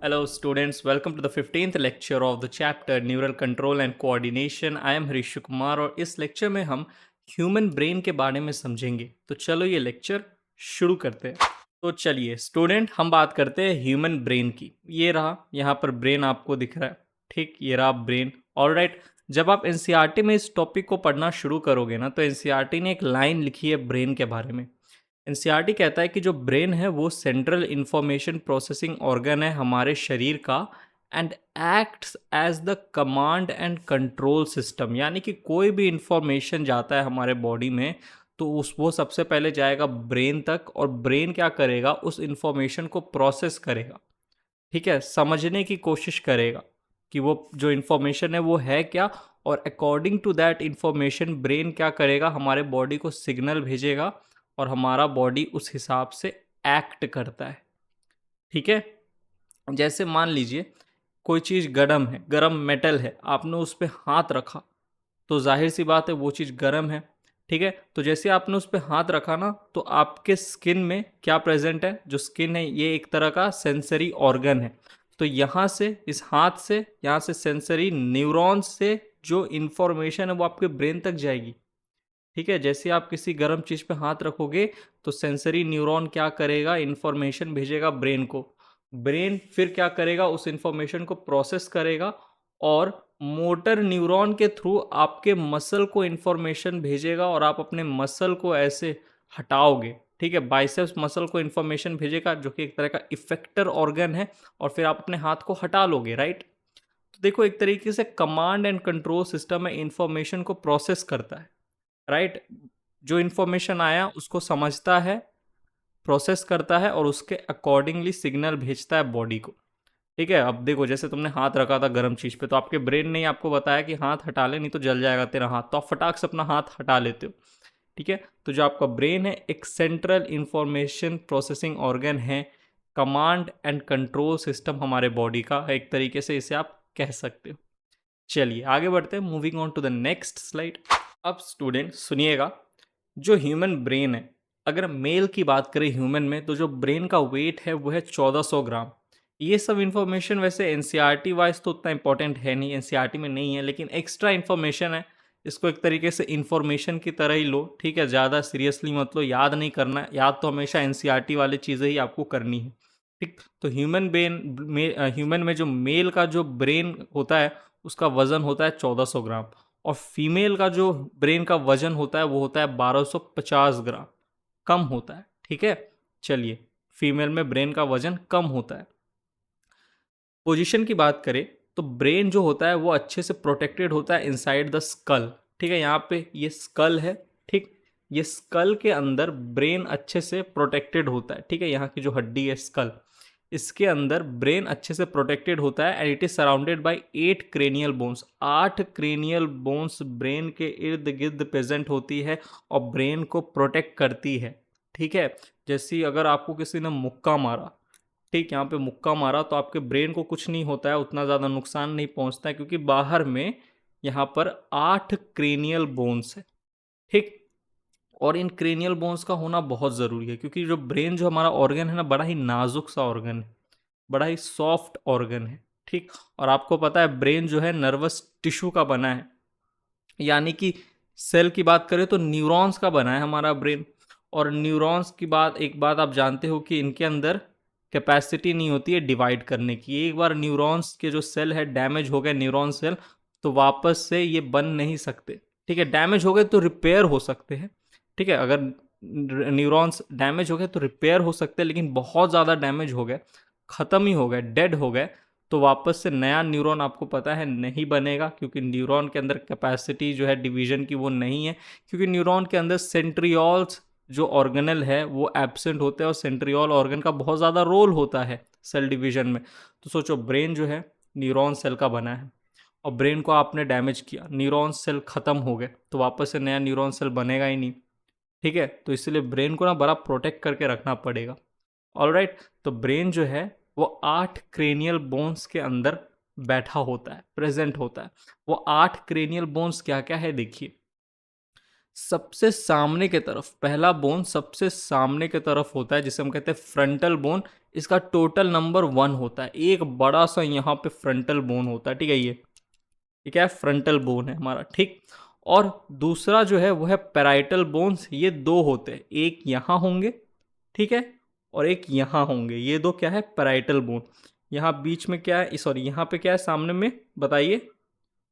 Hello, students. Welcome to the 15th lecture of the chapter Neural Control and Coordination. I am Harish Kumar और इस lecture में हम human brain के बारे में समझेंगे। तो चलो ये लेक्चर शुरू करते हैं। तो चलिए स्टूडेंट, हम बात करते हैं ह्यूमन ब्रेन की। ये रहा, यहाँ पर ब्रेन आपको दिख रहा है। ठीक, ये रहा ब्रेन। ऑलराइट, जब आप एनसीईआरटी में इस टॉपिक को पढ़ना शुरू करोगे ना, तो एनसीईआरटी ने एक लाइन लिखी है ब्रेन के बारे में। एनसीईआरटी कहता है कि जो ब्रेन है वो सेंट्रल इंफॉर्मेशन प्रोसेसिंग ऑर्गन है हमारे शरीर का and acts as the command and control system. यानी कि कोई भी इंफॉर्मेशन जाता है हमारे बॉडी में तो वो सबसे पहले जाएगा ब्रेन तक, और ब्रेन क्या करेगा, उस इंफॉर्मेशन को प्रोसेस करेगा। ठीक है, समझने की कोशिश करेगा कि वो जो इन्फॉर्मेशन है वो है क्या, और according to that information brain क्या करेगा, हमारे बॉडी को सिग्नल भेजेगा और हमारा बॉडी उस हिसाब से एक्ट करता है। ठीक है, जैसे मान लीजिए कोई चीज़ गर्म है, गर्म मेटल है, आपने उस पर हाथ रखा तो जाहिर सी बात है वो चीज़ गर्म है। ठीक है, तो जैसे आपने उस पर हाथ रखा ना, तो आपके स्किन में क्या प्रेजेंट है, जो स्किन है ये एक तरह का सेंसरी ऑर्गन है। तो यहाँ से, इस हाथ से, यहाँ से सेंसरी न्यूरॉन्स से जो इन्फॉर्मेशन है वो आपके ब्रेन तक जाएगी। ठीक है, जैसे आप किसी गर्म चीज़ पे हाथ रखोगे तो सेंसरी न्यूरॉन क्या करेगा, इन्फॉर्मेशन भेजेगा ब्रेन को। ब्रेन फिर क्या करेगा, उस इन्फॉर्मेशन को प्रोसेस करेगा और मोटर न्यूरॉन के थ्रू आपके मसल को इन्फॉर्मेशन भेजेगा और आप अपने मसल को ऐसे हटाओगे। ठीक है, बाइसेप्स मसल को इन्फॉर्मेशन भेजेगा जो कि एक तरह का इफेक्टर ऑर्गन है, और फिर आप अपने हाथ को हटा लोगे। राइट, तो देखो एक तरीके से कमांड एंड कंट्रोल सिस्टम है, इन्फॉर्मेशन को प्रोसेस करता है। राइट, जो इन्फॉर्मेशन आया उसको समझता है, प्रोसेस करता है और उसके अकॉर्डिंगली सिग्नल भेजता है बॉडी को। ठीक है, अब देखो जैसे तुमने हाथ रखा था गर्म चीज़ पे, तो आपके ब्रेन ने ही आपको बताया कि हाथ हटा ले नहीं तो जल जाएगा तेरा हाथ, तो आप फटाक से अपना हाथ हटा लेते हो। ठीक है, तो जो आपका ब्रेन है एक सेंट्रल इंफॉर्मेशन प्रोसेसिंग ऑर्गन है, कमांड एंड कंट्रोल सिस्टम हमारे बॉडी का है, एक तरीके से इसे आप कह सकते हो। चलिए आगे बढ़ते हैं, moving on to the next slide. अब स्टूडेंट सुनिएगा, जो ह्यूमन ब्रेन है, अगर मेल की बात करें ह्यूमन में, तो जो ब्रेन का वेट है वो है 1400 ग्राम। ये सब इन्फॉर्मेशन वैसे एनसीईआरटी वाइज तो उतना इंपॉर्टेंट है नहीं, एनसीईआरटी में नहीं है, लेकिन एक्स्ट्रा इन्फॉर्मेशन है। इसको एक तरीके से इन्फॉर्मेशन की तरह ही लो। ठीक है, ज़्यादा सीरियसली मत लो, याद नहीं करना, याद तो हमेशा एनसीईआरटी वाली चीज़ें ही आपको करनी है। ठीक, तो ह्यूमन में जो मेल का जो ब्रेन होता है उसका वजन होता है 1400 ग्राम, और फीमेल का जो ब्रेन का वजन होता है वो होता है 1250 ग्राम, कम होता है। ठीक है, चलिए फीमेल में ब्रेन का वजन कम होता है। पोजीशन की बात करें तो ब्रेन जो होता है वो अच्छे से प्रोटेक्टेड होता है इनसाइड द स्कल। ठीक है, यहाँ पे ये स्कल है। ठीक, ये स्कल के अंदर ब्रेन अच्छे से प्रोटेक्टेड होता है। ठीक है, यहाँ की जो हड्डी है स्कल, इसके अंदर ब्रेन अच्छे से प्रोटेक्टेड होता है and it is surrounded by 8 cranial bones. 8 cranial bones brain के इर्द गिर्द प्रेजेंट होती है और ब्रेन को प्रोटेक्ट करती है। ठीक है, जैसे अगर आपको किसी ने मुक्का मारा, ठीक, यहाँ पे मुक्का मारा तो आपके ब्रेन को कुछ नहीं होता है, उतना ज़्यादा नुकसान नहीं पहुँचता है, क्योंकि बाहर में यहाँ पर 8 क्रेनियल बोन्स है। ठीक, और इन क्रेनियल बोन्स का होना बहुत ज़रूरी है, क्योंकि जो ब्रेन जो हमारा ऑर्गन है ना, बड़ा ही नाजुक सा ऑर्गन है, बड़ा ही सॉफ्ट ऑर्गन है। ठीक, और आपको पता है ब्रेन जो है नर्वस टिश्यू का बना है, यानी कि सेल की बात करें तो न्यूरॉन्स का बना है हमारा ब्रेन। और न्यूरॉन्स की बात, एक बात आप जानते हो कि इनके अंदर कैपेसिटी नहीं होती है डिवाइड करने की। एक बार न्यूरॉन्स के जो सेल है डैमेज हो गए न्यूरॉन सेल, तो वापस से ये बन नहीं सकते। ठीक है, डैमेज हो गए तो रिपेयर हो सकते हैं। ठीक है, अगर न्यूरॉन्स डैमेज हो गए तो रिपेयर हो सकते हैं, लेकिन बहुत ज़्यादा डैमेज हो गए, ख़त्म ही हो गए, डेड हो गए, तो वापस से नया न्यूरॉन आपको पता है नहीं बनेगा, क्योंकि न्यूरॉन के अंदर कैपेसिटी जो है डिवीजन की वो नहीं है, क्योंकि न्यूरॉन के अंदर सेंट्रियोल्स जो ऑर्गेनल है वो एब्सेंट होते हैं, और सेंट्रियोल ऑर्गन का बहुत ज़्यादा रोल होता है सेल डिवीजन में। तो सोचो ब्रेन जो है न्यूरॉन सेल का बना है, और ब्रेन को आपने डैमेज किया, न्यूरॉन सेल ख़त्म हो गए, तो वापस से नया न्यूरॉन सेल बनेगा ही नहीं। ठीक है, तो इसलिए ब्रेन को ना बड़ा प्रोटेक्ट करके रखना पड़ेगा। ऑलराइट, तो ब्रेन जो है वो 8 क्रेनियल बोन्स के अंदर बैठा होता है, प्रेजेंट होता है। वो 8 क्रेनियल बोन्स क्या क्या है देखिए। सबसे सामने के तरफ पहला बोन सबसे सामने के तरफ होता है, जिसे हम कहते हैं फ्रंटल बोन। इसका टोटल नंबर 1 होता है। एक बड़ा सा यहाँ पे फ्रंटल बोन होता है, ठीक है। ये क्या है? फ्रंटल बोन है हमारा, ठीक। और दूसरा जो है वो है पैराइटल बोन्स। ये 2 होते हैं, एक यहाँ होंगे, ठीक है, और एक यहाँ होंगे। ये 2 क्या है? Parietal bone. यहाँ बीच में क्या है, सॉरी यहाँ पे क्या है सामने में, बताइए?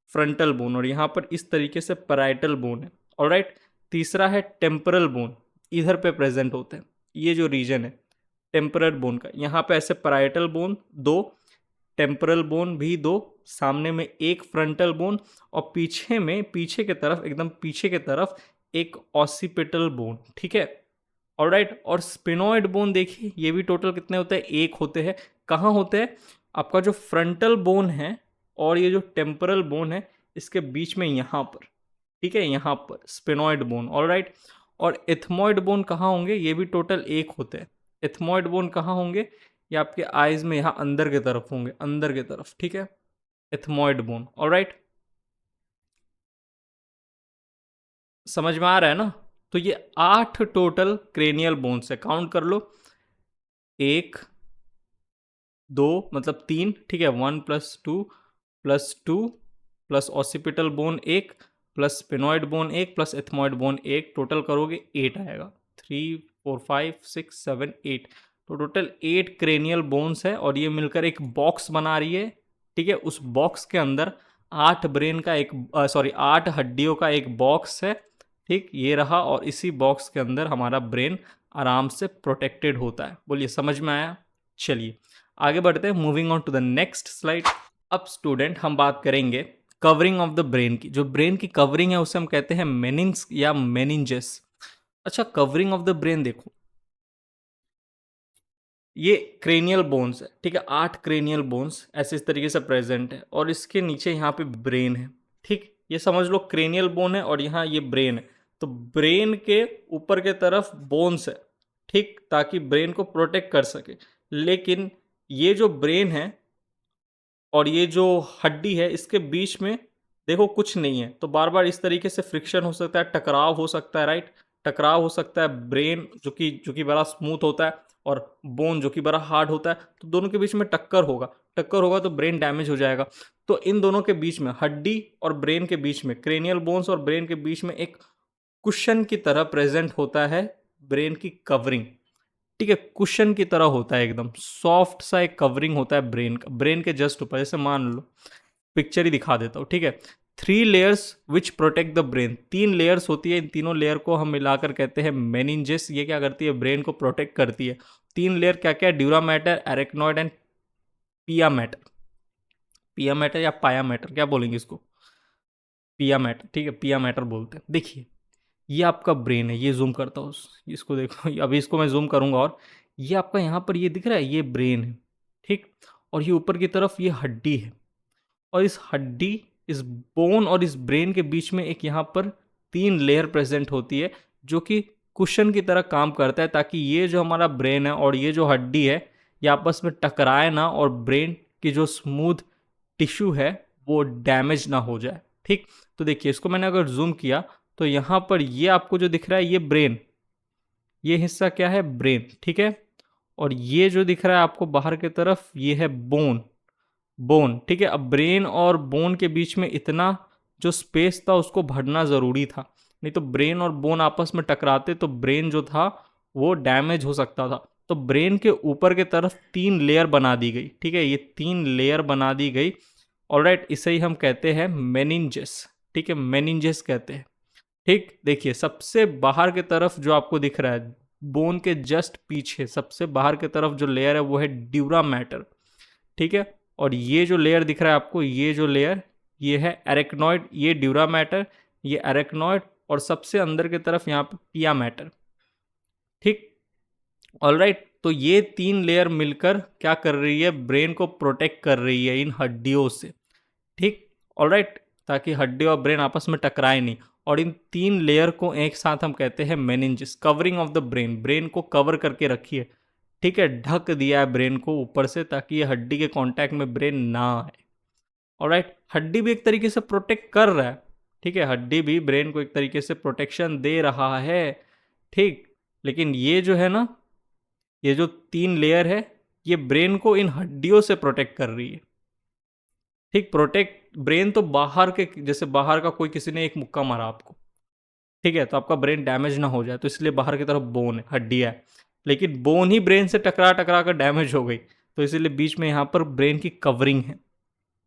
Frontal bone. और यहाँ पर इस तरीके से पैराइटल बोन है। ऑलराइट। तीसरा है टेम्परल बोन, इधर पे प्रेजेंट होते हैं। ये जो रीजन है टेम्परल बोन का, यहाँ पे ऐसे पैराइटल बोन 2, टेम्परल बोन भी 2, सामने में एक फ्रंटल बोन, और पीछे में, पीछे के तरफ, एकदम पीछे के तरफ एक ऑसिपिटल बोन, ठीक है। ऑलराइट। और स्पिनॉइड बोन देखिए, ये भी टोटल कितने होते हैं? एक होते हैं। कहाँ होते हैं? आपका जो फ्रंटल बोन है और ये जो टेम्परल बोन है, इसके बीच में यहाँ पर, ठीक है, यहाँ पर स्पिनॉइड बोन। ऑलराइट। और एथमॉइड बोन कहाँ होंगे? ये भी टोटल एक होते हैं। एथमॉइड बोन कहाँ होंगे? ये आपके आइज में यहाँ अंदर की तरफ होंगे, अंदर की तरफ, ठीक है। Ethmoid bone. ऑलराइट, समझ में आ रहा है ना? तो ये 8 टोटल क्रेनियल बोन्स है, काउंट कर लो। 1 2 मतलब 3, ठीक है। 1 + 2 + 2 plus occipital bone 1 plus sphenoid bone 1 plus ethmoid bone 1, total करोगे 8 आएगा। 3 4 5 6 7 8, तो टोटल 8 क्रेनियल बोन्स है, और ये मिलकर एक बॉक्स बना रही है, ठीक है। उस बॉक्स के अंदर 8 ब्रेन का एक, सॉरी 8 हड्डियों का एक बॉक्स है, ठीक। ये रहा, और इसी बॉक्स के अंदर हमारा ब्रेन आराम से प्रोटेक्टेड होता है। बोलिए, समझ में आया? चलिए आगे बढ़ते हैं, moving on to the next slide. अब स्टूडेंट हम बात करेंगे कवरिंग ऑफ द ब्रेन की। जो ब्रेन की कवरिंग है उसे हम कहते हैं मेनिन्स या मेनिंजेस। अच्छा, कवरिंग ऑफ द ब्रेन देखो, ये क्रेनियल बोन्स है, ठीक है। 8 क्रेनियल बोन्स ऐसे इस तरीके से प्रेजेंट है, और इसके नीचे यहाँ पे ब्रेन है, ठीक। ये समझ लो क्रेनियल बोन है, और यहाँ ये ब्रेन है। तो ब्रेन के ऊपर के तरफ बोन्स है, ठीक, ताकि ब्रेन को प्रोटेक्ट कर सके। लेकिन ये जो ब्रेन है और ये जो हड्डी है, इसके बीच में देखो कुछ नहीं है, तो बार बार इस तरीके से फ्रिक्शन हो सकता है, टकराव हो सकता है, राइट। टकराव हो सकता है। ब्रेन जो कि बड़ा स्मूथ होता है, और बोन जो कि बड़ा हार्ड होता है, तो दोनों के बीच में टक्कर होगा। टक्कर होगा तो ब्रेन डैमेज हो जाएगा। तो इन दोनों के बीच में, हड्डी और ब्रेन के बीच में, क्रेनियल बोन्स और ब्रेन के बीच में एक कुशन की तरह प्रेजेंट होता है ब्रेन की कवरिंग, ठीक है। कुशन की तरह होता है, एकदम सॉफ्ट सा एक कवरिंग होता है ब्रेन का, ब्रेन के जस्ट ऊपर। जैसे मान लो, पिक्चर ही दिखा देता हूँ, ठीक है। 3 layers which protect the brain, 3 layers होती है। इन तीनों लेयर को हम मिलाकर कहते हैं मेनिंजेस। ये क्या करती है? ब्रेन को प्रोटेक्ट करती है। 3 लेयर क्या क्या है? ड्यूरा मैटर, एरेक्नॉइड एंड पिया मैटर। पिया मैटर या पाया मैटर, क्या बोलेंगे इसको? पिया मैटर, ठीक है, पिया मैटर बोलते हैं। देखिए, ये आपका ब्रेन है, ये जूम करता हूँ, इसको देखो, अभी इसको मैं जूम करूंगा, और ये आपका यहाँ पर ये दिख रहा है, ये ब्रेन है, ठीक। और ये ऊपर की तरफ ये हड्डी है, और इस हड्डी, इस बोन और इस ब्रेन के बीच में एक यहाँ पर 3 लेयर प्रेजेंट होती है, जो कि कुशन की तरह काम करता है, ताकि ये जो हमारा ब्रेन है और ये जो हड्डी है, ये आपस में टकराए ना, और ब्रेन की जो स्मूथ टिश्यू है वो डैमेज ना हो जाए, ठीक। तो देखिए, इसको मैंने अगर जूम किया, तो यहाँ पर ये आपको जो दिख रहा है, ये ब्रेन, ये हिस्सा क्या है? ब्रेन, ठीक है। और ये जो दिख रहा है आपको बाहर की तरफ, ये है बोन, बोन, ठीक है। अब ब्रेन और बोन के बीच में इतना जो स्पेस था उसको भरना ज़रूरी था, नहीं तो ब्रेन और बोन आपस में टकराते तो ब्रेन जो था वो डैमेज हो सकता था। तो ब्रेन के ऊपर के तरफ 3 लेयर बना दी गई, ठीक है। ये 3 लेयर बना दी गई। ऑलराइट, इसे ही हम कहते हैं मेनिंजेस, ठीक है, मेनिंजेस कहते हैं, ठीक। देखिए, सबसे बाहर की तरफ जो आपको दिख रहा है, बोन के जस्ट पीछे सबसे बाहर की तरफ जो लेयर है वो है ड्यूरा मैटर, ठीक है। और ये जो लेयर दिख रहा है आपको, ये जो लेयर, ये है एरेक्नॉइड, ये ड्यूरा मैटर, ये एरेक्नॉइड, और सबसे अंदर की तरफ यहाँ पे पिया मैटर, ठीक। ऑलराइट, तो ये 3 लेयर मिलकर क्या कर रही है? ब्रेन को प्रोटेक्ट कर रही है इन हड्डियों से, ठीक। ऑलराइट, ताकि हड्डी और ब्रेन आपस में टकराए नहीं। और इन 3 लेयर को एक साथ हम कहते हैं meninges, covering of the brain. Brain को कवर करके रखी है, ठीक है, ढक दिया है ब्रेन को ऊपर से, ताकि ये हड्डी के कांटेक्ट में ब्रेन ना आए। ऑलराइट, हड्डी भी एक तरीके से प्रोटेक्ट कर रहा है, ठीक है, हड्डी भी ब्रेन को एक तरीके से प्रोटेक्शन दे रहा है, ठीक। लेकिन ये जो है ना, ये जो 3 लेयर है, ये ब्रेन को इन हड्डियों से प्रोटेक्ट कर रही है, ठीक। प्रोटेक्ट ब्रेन तो बाहर के, जैसे बाहर का कोई किसी ने एक मुक्का मारा आपको, ठीक है, तो आपका ब्रेन डैमेज ना हो जाए, तो इसलिए बाहर की तरफ बोन है, हड्डियाँ है। लेकिन बोन ही ब्रेन से टकरा टकरा कर डैमेज हो गई, तो इसीलिए बीच में यहाँ पर ब्रेन की कवरिंग है,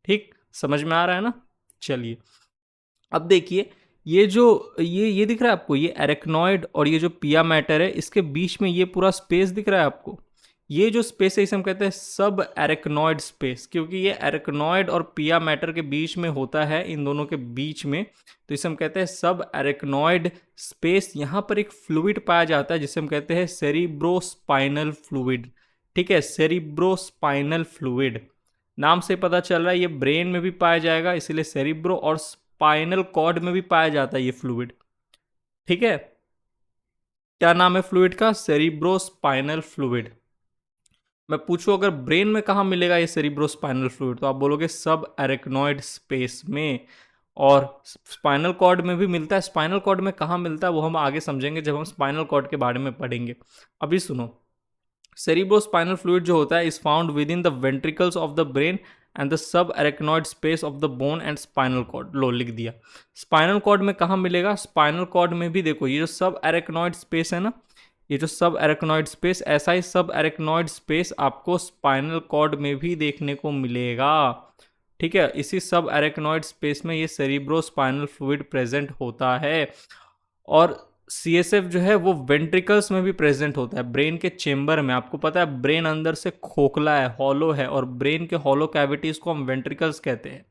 ठीक। समझ में आ रहा है ना? चलिए, अब देखिए, ये जो ये दिख रहा है आपको, ये एरेक्नॉइड और ये जो पिया मैटर है, इसके बीच में ये पूरा स्पेस दिख रहा है आपको। ये जो स्पेस है इसे हम कहते हैं सब एरेक्नॉइड स्पेस, क्योंकि ये एरेक्नॉइड और पिया मैटर के बीच में होता है, इन दोनों के बीच में, तो इसे हम कहते हैं सब एरेक्नॉइड स्पेस। यहाँ पर एक फ्लूइड पाया जाता है जिसे हम कहते हैं सेरिब्रोस्पाइनल फ्लूइड, ठीक है, सेरिब्रोस्पाइनल फ्लूइड। नाम से पता चल रहा है ये ब्रेन में भी पाया जाएगा, इसीलिए सेरिब्रो, और स्पाइनल कॉर्ड में भी पाया जाता है ये फ्लूइड, ठीक है। क्या नाम है फ्लूइड का? Cerebrospinal fluid. मैं पूछूं अगर ब्रेन में कहाँ मिलेगा ये सेरिब्रोस्पाइनल फ्लूइड, तो आप बोलोगे सब एरेक्नॉइड स्पेस में, और स्पाइनल कॉर्ड में भी मिलता है। स्पाइनल कॉर्ड में कहाँ मिलता है वो हम आगे समझेंगे जब हम स्पाइनल कॉर्ड के बारे में पढ़ेंगे। अभी सुनो, सेरिब्रोस्पाइनल फ्लूइड जो होता है is found within the ventricles of the brain and the subarachnoid space of the bone and spinal cord. लो, लिख दिया। स्पाइनल कॉर्ड में कहाँ मिलेगा? स्पाइनल कॉर्ड में भी देखो, ये जो सब एरेक्नॉइड स्पेस है ना, ये जो सब एरेक्नॉइड स्पेस, ऐसा ही सब एरेक्नॉइड स्पेस आपको स्पाइनल कॉर्ड में भी देखने को मिलेगा, ठीक है। इसी सब एरेक्नॉइड स्पेस में ये सेरिब्रोस्पाइनल फ्लूइड प्रेजेंट होता है। और सीएसएफ जो है वो वेंट्रिकल्स में भी प्रेजेंट होता है, ब्रेन के चेम्बर में। आपको पता है ब्रेन अंदर से खोखला है, हॉलो है, और ब्रेन के हॉलो कैविटीज को हम वेंट्रिकल्स कहते हैं,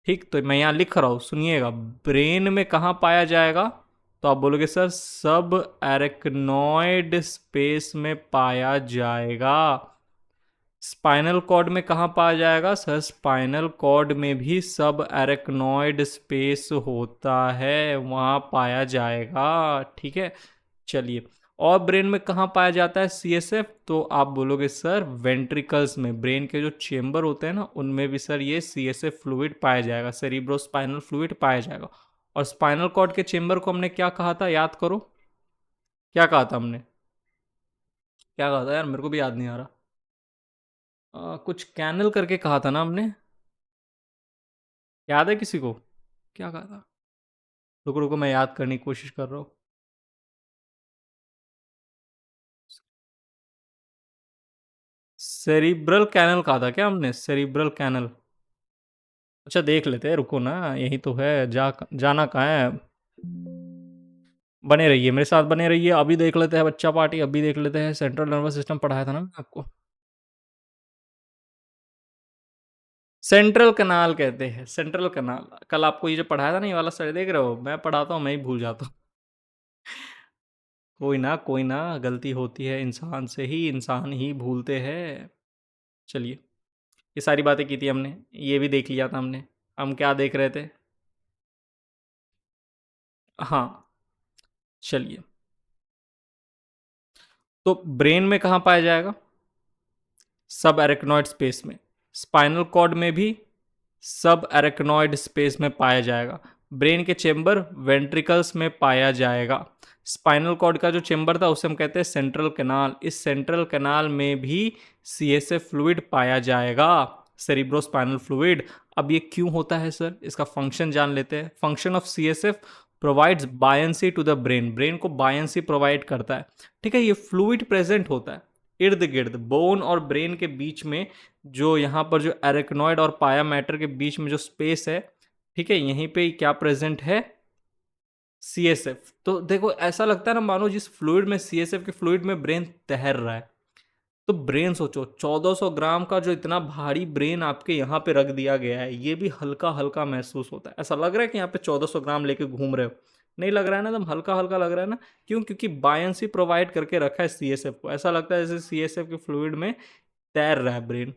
ठीक। तो मैं यहाँ लिख रहा हूँ, सुनिएगा। ब्रेन में कहाँ पाया जाएगा? तो आप बोलोगे सर सब एरेक्नॉइड स्पेस में पाया जाएगा। स्पाइनल कॉर्ड में कहाँ पाया जाएगा? सर स्पाइनल कॉर्ड में भी सब एरेक्नॉइड स्पेस होता है, वहाँ पाया जाएगा, ठीक है। चलिए, और ब्रेन में कहाँ पाया जाता है सीएसएफ? तो आप बोलोगे सर वेंट्रिकल्स में, ब्रेन के जो चेम्बर होते हैं ना उनमें भी सर ये सीएसएफ फ्लूइड पाया जाएगा, सेरिब्रोस्पाइनल फ्लूइड पाया जाएगा। और स्पाइनल कॉर्ड के चेम्बर को हमने क्या कहा था, याद करो, क्या कहा था हमने? क्या कहा था यार, मेरे को भी याद नहीं आ रहा। कुछ कैनल करके कहा था ना हमने, याद है किसी को? क्या कहा था? रुको रुको, मैं याद करने की कोशिश कर रहा हूँ। सेरिब्रल कैनल कहा था क्या हमने? Cerebral canal. अच्छा देख लेते हैं, रुको ना, यही तो है, जाना कहाँ है। बने रहिए मेरे साथ, बने रहिए। अभी देख लेते हैं बच्चा पार्टी, अभी देख लेते हैं। सेंट्रल नर्वस सिस्टम पढ़ाया था ना मैंने आपको। सेंट्रल कनाल कहते हैं, सेंट्रल कनाल। कल आपको ये जो पढ़ाया था ना, ये वाला सर, देख रहे हो, मैं पढ़ाता हूँ मैं ही भूल जाता हूँ। कोई ना, गलती होती है इंसान से ही, इंसान ही भूलते हैं। चलिए, ये सारी बातें की थी हमने, ये भी देख लिया था हमने। हम क्या देख रहे थे? हाँ, चलिए, तो ब्रेन में कहाँ पाया जाएगा? सब एरेक्नॉइड स्पेस में। स्पाइनल कॉर्ड में भी सब एरेक्नॉइड स्पेस में पाया जाएगा। ब्रेन के चेम्बर वेंट्रिकल्स में पाया जाएगा। स्पाइनल कॉर्ड का जो चेम्बर था उसे हम कहते हैं सेंट्रल कैनाल। इस सेंट्रल कैनाल में भी सीएसएफ फ्लूइड पाया जाएगा, सेरिब्रोस्पाइनल फ्लूइड। अब ये क्यों होता है सर, इसका फंक्शन जान लेते हैं। Function of CSF provides buoyancy to the brain, brain को बायंसी प्रोवाइड करता है, ठीक है। ये फ्लूइड प्रेजेंट होता है इर्द गिर्द बोन और ब्रेन के बीच में, जो यहाँ पर जो एरेक्नॉइड और पाया मैटर के बीच में जो स्पेस है, ठीक है, यहीं पे क्या प्रेजेंट है? सीएसएफ। तो देखो ऐसा लगता है ना मानो जिस फ्लूइड में, सीएसएफ के फ्लूइड में ब्रेन तैर रहा है। तो ब्रेन सोचो, 1400 ग्राम का जो इतना भारी ब्रेन आपके यहाँ पे रख दिया गया है, ये भी हल्का हल्का महसूस होता है। ऐसा लग रहा है कि यहाँ पे 1400 ग्राम लेके घूम रहे हो? नहीं लग रहा है ना, एकदम हल्का हल्का लग रहा है ना। क्यों? क्योंकि बायंसी प्रोवाइड करके रखा है सीएसएफ को। ऐसा लगता है जैसे सीएसएफ के फ्लूइड में तैर रहा है ब्रेन,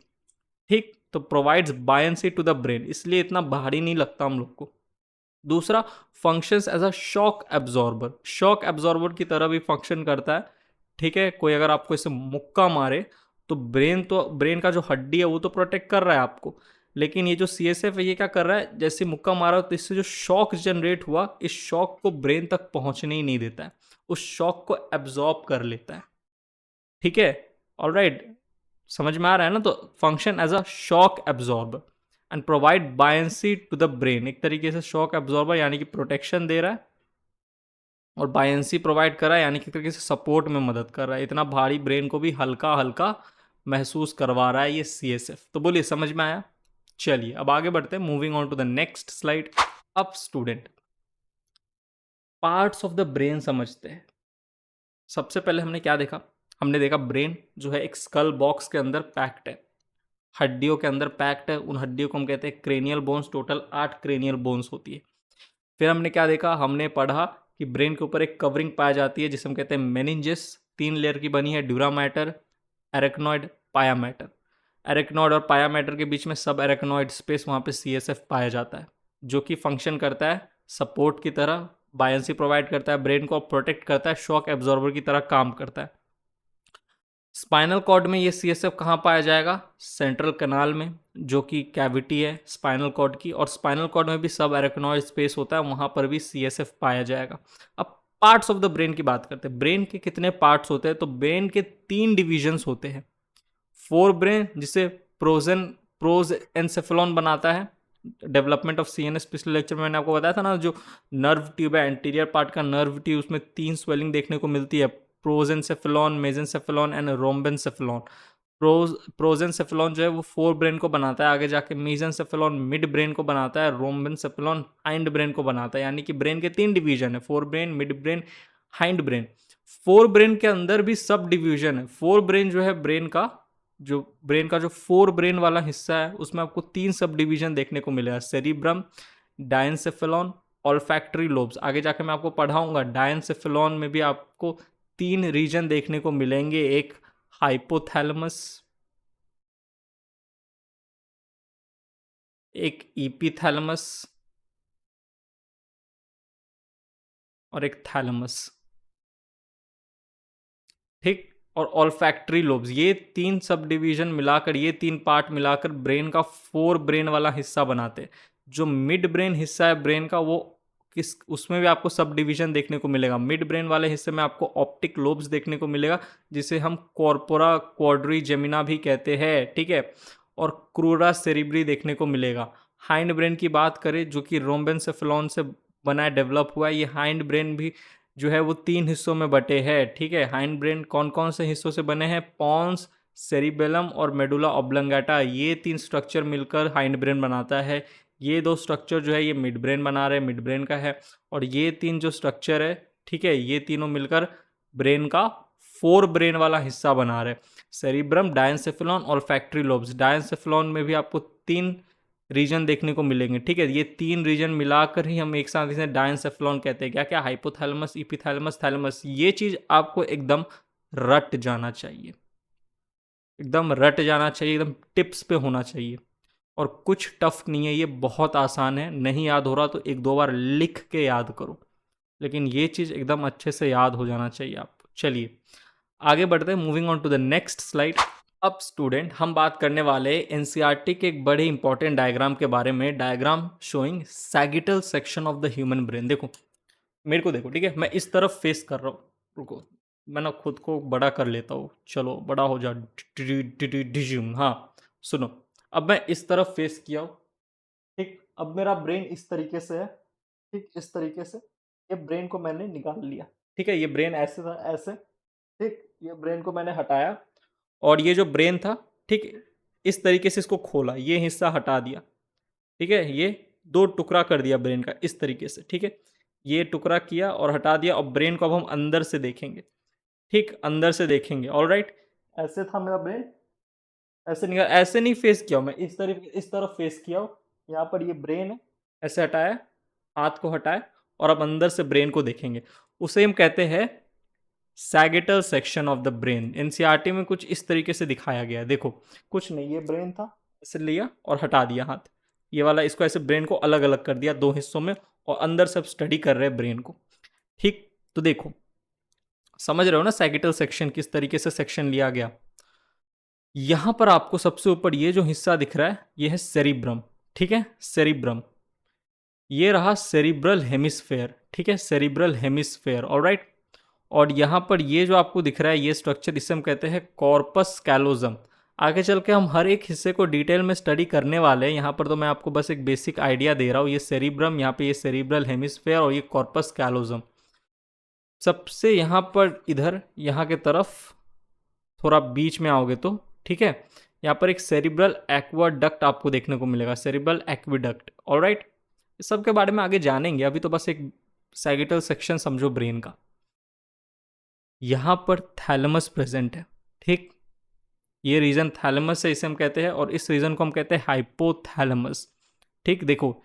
ठीक। तो provides buoyancy to the brain, इसलिए इतना भारी नहीं लगता हम लोग को। दूसरा, functions as a shock absorber, shock absorber की तरह भी फंक्शन करता है, ठीक है। कोई अगर आपको इसे मुक्का मारे तो ब्रेन का जो हड्डी है वो तो प्रोटेक्ट कर रहा है आपको, लेकिन ये जो CSF है ये क्या कर रहा है, जैसे मुक्का मारा तो इससे जो शॉक जनरेट हुआ, इस शॉक को ब्रेन तक पहुंचने ही नहीं देता है, उस शॉक को एब्जॉर्ब कर लेता है। ठीक है, ऑलराइट, समझ में आ रहा है ना? तो function as a shock absorber and provide buoyancy to the brain. एक तरीके से शॉक एब्जॉर्बर यानी कि प्रोटेक्शन दे रहा है, और बायंसी प्रोवाइड कर रहा है यानी कि एक तरीके से सपोर्ट में मदद कर रहा है। इतना भारी ब्रेन को भी हल्का हल्का महसूस करवा रहा है ये CSF। तो बोलिए, समझ में आया? चलिए अब आगे बढ़ते हैं, moving on to the next slide. अब student parts of the brain समझते हैं। सबसे पहले हमने क्या देखा? हमने देखा ब्रेन जो है एक स्कल बॉक्स के अंदर पैक्ड है, हड्डियों के अंदर पैक्ड है। उन हड्डियों को हम कहते हैं cranial bones. Total 8 cranial bones होती है। फिर हमने क्या देखा? हमने पढ़ा कि ब्रेन के ऊपर एक कवरिंग पाई जाती है जिसे हम कहते हैं मेनिंजेस। 3 लेयर की बनी है, ड्यूरा मैटर, एरेक्नॉइड, पाया मैटर। एरेक्नॉइड और पाया मैटर के बीच में सब एरेक्नॉइड स्पेस, वहाँ पे CSF पाया जाता है, जो कि फंक्शन करता है सपोर्ट की तरह, बायंसी प्रोवाइड करता है ब्रेन को, प्रोटेक्ट करता है, शॉक एब्जॉर्बर की तरह काम करता है। स्पाइनल कॉर्ड में ये CSF कहाँ पाया जाएगा? सेंट्रल कनाल में, जो कि कैविटी है स्पाइनल कॉर्ड की, और स्पाइनल कॉर्ड में भी सब एरेक्नॉइड स्पेस होता है, वहाँ पर भी CSF पाया जाएगा। अब पार्ट्स ऑफ द ब्रेन की बात करते हैं। ब्रेन के कितने पार्ट्स होते हैं? तो ब्रेन के 3 डिविजन्स होते हैं। फोर ब्रेन, जिसे प्रोज एनसेफेलॉन बनाता है। डेवलपमेंट ऑफ CNS पिछले लेक्चर में मैंने आपको बताया था ना, जो नर्व ट्यूब है, एंटीरियर पार्ट का नर्व ट्यूब, उसमें 3 स्वेलिंग देखने को मिलती है, प्रोजेंसेफेलॉन, मेजेंसेफेलॉन एंड रोम्बेंसेफेलॉन। प्रोजेंसेफेलॉन जो है वो फोर ब्रेन को बनाता है, आगे जाके मेजेंसेफेलॉन मिड ब्रेन को बनाता है, रोम्बेंसेफेलॉन हाइंड ब्रेन को बनाता है। यानी कि ब्रेन के 3 डिवीजन है, fore brain, mid brain, hind brain. Fore brain के अंदर भी सब डिवीजन है। फोर ब्रेन जो है ब्रेन का जो फोर ब्रेन वाला हिस्सा है, उसमें आपको 3 सब डिवीजन देखने को मिलेगा, सेरिब्रम, डायंसेफेलॉन, ऑल्फैक्टरी लोब्स। आगे जाके मैं आपको पढ़ाऊंगा, डायंसेफेलॉन में भी आपको 3 रीजन देखने को मिलेंगे, एक हाइपोथैलेमस, एक ईपीथैलेमस और एक थैलेमस। ठीक, और ऑल्फैक्टरी लोब्स। ये 3 सब डिवीजन मिलाकर, ये 3 पार्ट मिलाकर ब्रेन का फोर ब्रेन वाला हिस्सा बनाते। जो मिड ब्रेन हिस्सा है ब्रेन का, वो उसमें भी आपको सब डिवीजन देखने को मिलेगा। मिड ब्रेन वाले हिस्से में आपको ऑप्टिक लोब्स देखने को मिलेगा, जिसे हम कॉर्पोरा क्वाड्री जेमिना भी कहते हैं। ठीक है, और क्रूरा सेरिब्री देखने को मिलेगा। हाइंड ब्रेन की बात करें, जो कि रोम्बेंसेफेलॉन से बना है, डेवलप हुआ है, ये हाइंड ब्रेन भी जो है वो 3 हिस्सों में बटे हैं। ठीक है, हाइंड ब्रेन कौन कौन से हिस्सों से बने हैं? पॉन्स, सेरिबेलम और मेडुला ऑब्लंगेटा। ये 3 स्ट्रक्चर मिलकर हाइंड ब्रेन बनाता है। ये 2 स्ट्रक्चर जो है ये मिड ब्रेन बना रहे हैं, मिड ब्रेन का है। और ये 3 जो स्ट्रक्चर है, ठीक है, ये तीनों मिलकर ब्रेन का फोर ब्रेन वाला हिस्सा बना रहे हैं। सेरिब्रम, डायंसेफेलॉन और ऑल्फैक्टरी लोब्स। डायंसेफेलॉन में भी आपको 3 रीजन देखने को मिलेंगे। ठीक है, ये 3 रीजन मिलाकर ही हम एक साथ इसे डायंसेफेलॉन कहते हैं। क्या क्या? Hypothalamus, epithalamus, thalamus. ये चीज आपको एकदम रट जाना चाहिए, एकदम रट जाना चाहिए, एकदम टिप्स पे होना चाहिए। और कुछ टफ नहीं है, ये बहुत आसान है। नहीं याद हो रहा तो 1-2 बार लिख के याद करो, लेकिन ये चीज एकदम अच्छे से याद हो जाना चाहिए आपको। चलिए आगे बढ़ते हैं, moving on to the next slide. अब स्टूडेंट हम बात करने वाले एनसीईआरटी के एक बड़े इंपॉर्टेंट डायग्राम के बारे में, diagram showing sagittal section of the human brain. देखो मेरे को, देखो, ठीक है, मैं इस तरफ फेस कर रहा हूँ, रुको मैं ना खुद को बड़ा कर लेता हूँ, चलो बड़ा हो जा, डिज्यूम। हाँ सुनो, अब मैं इस तरफ फेस किया हूँ, ठीक, अब मेरा ब्रेन इस तरीके से है, ठीक, इस तरीके से ये ब्रेन को मैंने निकाल लिया। ठीक है, ये ब्रेन ऐसे था, ऐसे, ठीक, ये ब्रेन को मैंने हटाया, और ये जो ब्रेन था, ठीक, इस तरीके से इसको खोला, ये हिस्सा हटा दिया। ठीक है, ये 2 टुकड़ा कर दिया ब्रेन का इस तरीके से। ठीक है, ये टुकड़ा किया और हटा दिया, और ब्रेन को अब हम अंदर से देखेंगे। ठीक, अंदर से देखेंगे, ऑलराइट। ऐसे था मेरा ब्रेन, ऐसे निकाल, ऐसे नहीं फेस किया मैं, इस तरफ फेस किया हूँ। यहाँ पर ये ब्रेन है, ऐसे हटाया, हाथ को हटाया, और अब अंदर से ब्रेन को देखेंगे। उसे हम कहते हैं sagittal section of the brain. NCERT में कुछ इस तरीके से दिखाया गया है। देखो कुछ नहीं, ये ब्रेन था, ऐसे लिया और हटा दिया हाथ, ये वाला, इसको ऐसे ब्रेन को अलग अलग कर दिया 2 हिस्सों में, और अंदर सब स्टडी कर रहे हैं ब्रेन को। ठीक, तो देखो समझ रहे हो ना सैगिटल सेक्शन किस तरीके से सेक्शन लिया गया। यहां पर आपको सबसे ऊपर ये जो हिस्सा दिख रहा है ये है सेरिब्रम, ठीक है, सेरिब्रम। ये रहा सेरिब्रल हेमिस्फेयर, ठीक है, सेरिब्रल हेमिस्फेयर, ऑलराइट। और यहाँ पर ये जो आपको दिख रहा है ये स्ट्रक्चर, इसे हम कहते हैं कॉर्पस कैलोजम। आगे चल के हम हर एक हिस्से को डिटेल में स्टडी करने वाले हैं, यहाँ पर तो मैं आपको बस एक बेसिक आइडिया दे रहा हूँ। ये सेरिब्रम, यहाँ पे ये सेरिब्रल हेमिस्फेयर और ये कॉर्पस कैलोजम। सबसे यहाँ पर इधर यहाँ के तरफ थोड़ा बीच में आओगे तो ठीक है, यहाँ पर एक सेरिब्रल एक्वाडक्ट आपको देखने को मिलेगा, सेरिब्रल एक्विडक्ट, ऑलराइट। इस सब के बारे में आगे जानेंगे, अभी तो बस एक सैगिटल सेक्शन समझो ब्रेन का। यहाँ पर थैलेमस प्रेजेंट है, ठीक, ये रीजन थैलेमस है, इसे हम कहते हैं, और इस रीजन को हम कहते हैं हाइपोथैलेमस, ठीक। देखो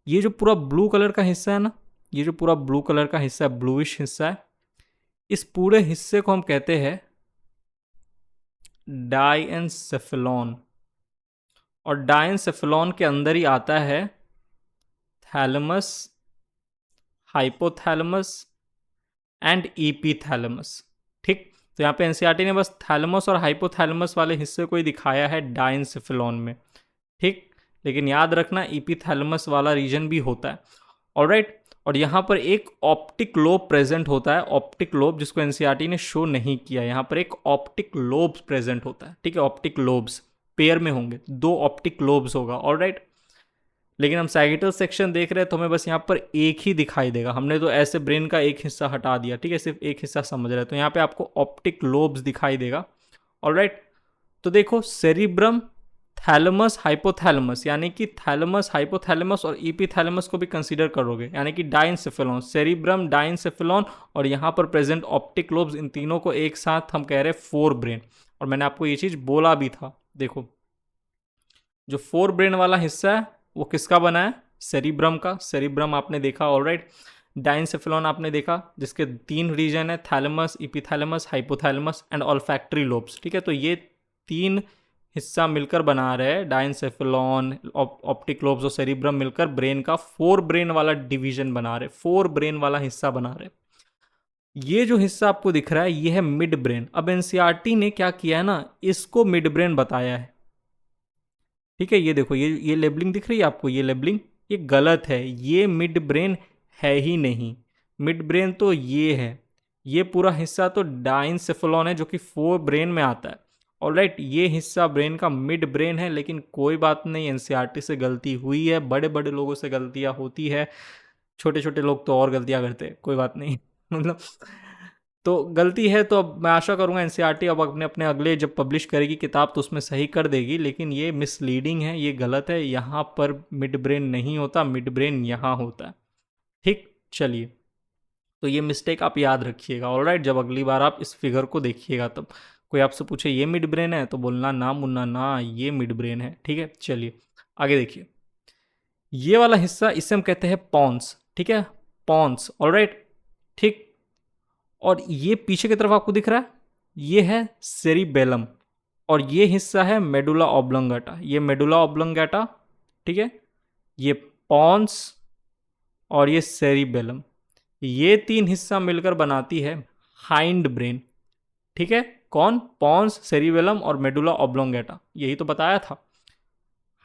ये जो पूरा ब्लू कलर का हिस्सा है ना, ये जो पूरा ब्लू कलर का हिस्सा है, ब्लूइश हिस्सा है, इस पूरे हिस्से को हम कहते हैं डायएन्सेफेलॉन। और डायएन्सेफेलॉन के अंदर ही आता है थैलेमस, हाइपोथैलेमस एंड ईपीथैलेमस, ठीक। तो यहाँ पे एनसीईआरटी ने बस थैलेमस और हाइपोथैलेमस वाले हिस्से को ही दिखाया है डायएन्सेफेलॉन में, ठीक। लेकिन याद रखना ईपीथैलेमस वाला रीजन भी होता है, ऑलराइट। और यहाँ पर एक ऑप्टिक लोब प्रेजेंट होता है, ऑप्टिक लोब, जिसको एनसीईआरटी ने शो नहीं किया। यहाँ पर एक ऑप्टिक लोब प्रेजेंट होता है, ठीक है, ऑप्टिक लोब्स पेयर में होंगे, 2 ऑप्टिक लोब्स होगा, ऑलराइट। लेकिन हम सैगिटल सेक्शन देख रहे हैं तो हमें बस यहाँ पर एक ही दिखाई देगा, हमने तो ऐसे ब्रेन का एक हिस्सा हटा दिया, ठीक है, सिर्फ एक हिस्सा समझ रहे हैं, तो यहाँ पे आपको ऑप्टिक लोब्स दिखाई देगा, ऑलराइट। तो देखो सेरिब्रम, थैलेमस, हाइपोथैलेमस, यानी कि थैलेमस, हाइपोथैलेमस और ईपीथैलेमस को भी कंसीडर करोगे, यानी कि डायएन्सेफेलॉन, सेरिब्रम, डायएन्सेफेलॉन और यहाँ पर प्रेजेंट ऑप्टिक लोब्स, इन तीनों को एक साथ हम कह रहे हैं 4 ब्रेन। और मैंने आपको ये चीज़ बोला भी था, देखो जो 4 ब्रेन वाला हिस्सा है वो किसका बना है, सेरिब्रम का, सेरिब्रम आपने देखा, ऑलराइट। डायएन्सेफेलॉन आपने देखा, जिसके 3 रीजन है, thalamus, epithalamus, hypothalamus and olfactory lobes, ठीक है। तो ये 3 हिस्सा मिलकर बना रहे हैं डायएन्सेफेलॉन, ऑप्टिक लोब्स और सेरिब्रम मिलकर ब्रेन का 4 ब्रेन वाला डिवीजन बना रहे, 4 ब्रेन वाला हिस्सा बना रहे। ये जो हिस्सा आपको दिख रहा है ये है मिड ब्रेन। अब एनसीईआरटी ने क्या किया है ना, इसको मिड ब्रेन बताया है, ठीक है। ये देखो ये लेबलिंग दिख रही है आपको, ये लेबलिंग ये गलत है, ये मिड ब्रेन है ही नहीं। मिड ब्रेन तो ये है, ये पूरा हिस्सा तो डायएन्सेफेलॉन है जो कि 4 ब्रेन में आता है, ऑलराइट। ये हिस्सा ब्रेन का मिड ब्रेन है, लेकिन कोई बात नहीं, एनसीईआरटी से गलती हुई है, बड़े बड़े लोगों से गलतियां होती है, छोटे छोटे लोग तो और गलतियां करते हैं, कोई बात नहीं मतलब तो गलती है, तो अब मैं आशा करूंगा एनसीईआरटी अब अपने अपने अगले जब पब्लिश करेगी किताब तो उसमें सही कर देगी। लेकिन ये मिसलीडिंग है, ये गलत है, यहाँ पर मिड ब्रेन नहीं होता, मिड ब्रेन यहाँ होता है, ठीक। चलिए, तो ये मिस्टेक आप याद रखिएगा, ऑलराइट। जब अगली बार आप इस फिगर को देखिएगा तब कोई आपसे पूछे ये मिड ब्रेन है तो बोलना ना मुन्ना ना, ये मिड ब्रेन है, ठीक है। चलिए आगे देखिए, ये वाला हिस्सा इसे हम कहते हैं पॉन्स, ठीक है, पॉन्स, ऑलराइट, ठीक। और ये पीछे की तरफ आपको दिख रहा है ये है सेरिबेलम, और ये हिस्सा है मेडुला ऑब्लोंगेटा, ये मेडुला ऑब्लोंगेटा, ठीक है, ये पॉन्स और ये सेरिबेलम, ये 3 हिस्सा मिलकर बनाती है हाइंड ब्रेन, ठीक है। कौन, पॉन्स, सेरिबेलम और मेडुला ऑब्लोंगेटा, यही तो बताया था।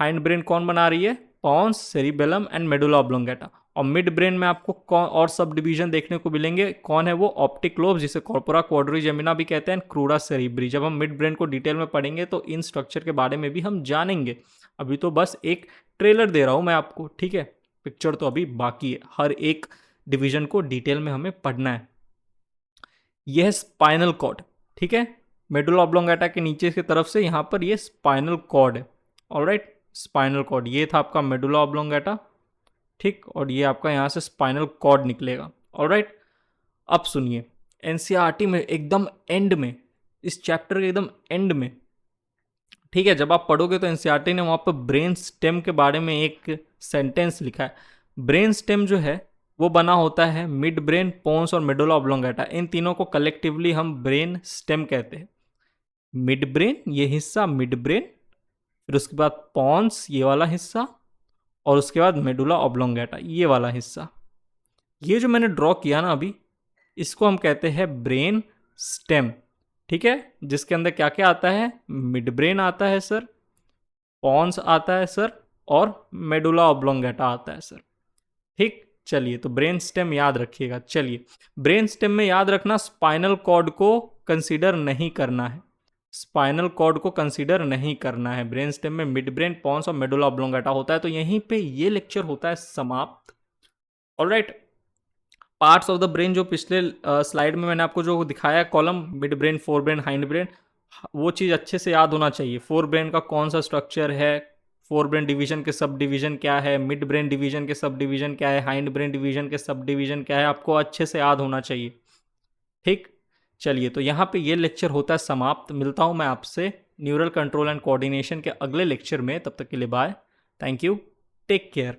हाइंड ब्रेन कौन बना रही है, pons, cerebellum and medulla oblongata. और मिड ब्रेन में आपको कौन और सब डिवीजन देखने को मिलेंगे, कौन है वो, ऑप्टिक लोब, जिसे कॉर्पोरा क्वाड्रिजेमिना भी कहते हैं, क्रूरा सेरिब्री। जब हम मिड ब्रेन को डिटेल में पढ़ेंगे तो इन स्ट्रक्चर के बारे में भी हम जानेंगे, अभी तो बस एक ट्रेलर दे रहा हूं मैं आपको, ठीक है, पिक्चर तो अभी बाकी है, हर एक डिवीजन को डिटेल में हमें पढ़ना है। यह है स्पाइनल कॉर्ड, ठीक है, मेडुला ऑब्लोंगेटा के नीचे की तरफ से यहाँ पर ये स्पाइनल कॉर्ड है, ऑलराइट, स्पाइनल कॉर्ड, ये था आपका मेडुला ऑब्लोंगेटा, ठीक, और ये आपका यहाँ से स्पाइनल कॉर्ड निकलेगा, ऑलराइट। अब सुनिए, एनसीईआरटी में एकदम एंड में, इस चैप्टर के एकदम एंड में, ठीक है, जब आप पढ़ोगे तो एनसीईआरटी ने वहाँ पर ब्रेन स्टेम के बारे में एक सेंटेंस लिखा है। ब्रेन स्टेम जो है वो बना होता है मिड ब्रेन, पोन्स और मेडुला ऑब्लोंगेटा, इन तीनों को कलेक्टिवली हम ब्रेन स्टेम कहते हैं। मिड ब्रेन ये हिस्सा मिड ब्रेन, फिर उसके बाद पॉन्स ये वाला हिस्सा, और उसके बाद मेडुला ऑब्लोंगेटा ये वाला हिस्सा। ये जो मैंने ड्रॉ किया ना अभी, इसको हम कहते हैं ब्रेन स्टेम, ठीक है, जिसके अंदर क्या क्या आता है, मिड ब्रेन आता है सर, पॉन्स आता है सर, और मेडुला ऑब्लोंगेटा आता है सर। ठीक, चलिए तो ब्रेन स्टेम याद रखिएगा। चलिए, ब्रेन स्टेम में याद रखना स्पाइनल कॉर्ड को कंसीडर नहीं करना है, स्पाइनल कॉर्ड को कंसीडर नहीं करना है। ब्रेन स्टेम में मिड ब्रेन, पॉन्स और मेडुला ऑब्लोंगेटा होता है। तो यहीं पे ये लेक्चर होता है समाप्त। Alright, parts of the brain जो पिछले स्लाइड में मैंने आपको जो दिखाया column, mid brain, fore brain, hind brain, वो चीज़ अच्छे से याद होना चाहिए। फोर ब्रेन का कौन सा स्ट्रक्चर है, फोर ब्रेन डिवीजन के सब डिवीजन क्या है, मिड ब्रेन डिवीजन के सब डिवीजन क्या है, हाइंड ब्रेन डिवीजन के सब डिवीजन क्या है, आपको अच्छे से याद होना चाहिए। ठीक, चलिए तो यहाँ पे ये लेक्चर होता है समाप्त। मिलता हूँ मैं आपसे न्यूरल कंट्रोल एंड कोऑर्डिनेशन के अगले लेक्चर में। तब तक के लिए bye, thank you, take care.